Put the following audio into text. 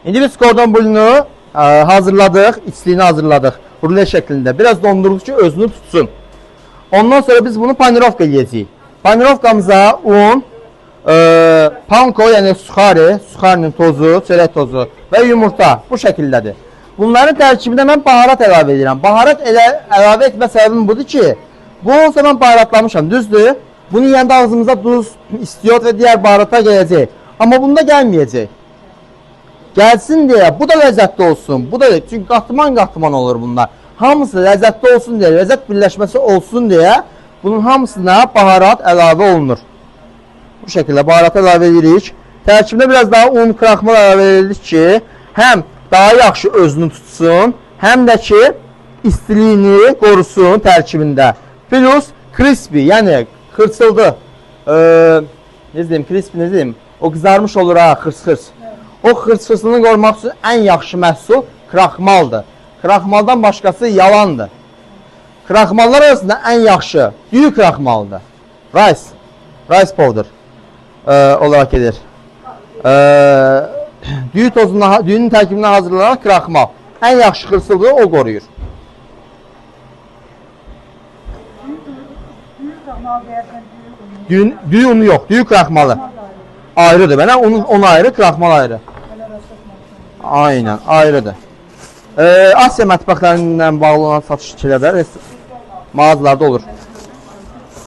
İndi biz kordon blünü hazırladıq, içliyini hazırladıq. Rulet şəklində. Biraz donduruq ki, özünü tutsun. Ondan sonra biz bunu panirovka edəcəyik. Panirovkamıza un, panko, yəni suxarinin tozu, çörək tozu və yumurta bu şəkildədir. Bunların tərkibində mən baharat əlavə edirəm. Baharat əlavə etmə səbəbim budur ki, bu olsa mən baharatlamışam, düzdür? Bunu yiyəndə ağzımıza duz, istiot və digər baharatlar gələcək. Amma bunda gəlməyəcək. Gəlsin deyə, bu da ləzzətli olsun. Bu da, çünki qatman olur bunlar. Hamısı ləzzətli olsun deyə, ləzzət birləşməsi olsun deyə bunun hamısına baharat əlavə olunur. Bu şəkildə baharat əlavə edirik. Tərkibində biraz daha un, kraxmal əlavə edirik ki, həm daha yaxşı özünü tutsun, həm də ki, istiliyini qorusun tərkibində. Plus crispy, yəni xırçıldı. Necə deyim, crispy, necə deyim? O qızarmış olur ha, xırs-xırs. O xırs-xırsını qorumaq üçün ən yaxşı məhsul kraxmaldır. Kraxmaldan başqası yalandır. Kraxmallar arasında ən yaxşı düyü kraxmalıdır. Rice powder olaraq gedir. Düyünün tərkibindən hazırlanan kraxmal. Ən yaxşı xırsılığı o qoruyur. Düyü unu yox, düyü kraxmalı. Ayrıdır. Mənə onu ayrı, kraxmal ayrı. Aynen, ayrıdır. Asiya mətbəxlərindən bağlı olan satış fikirlər mağazalarda olur.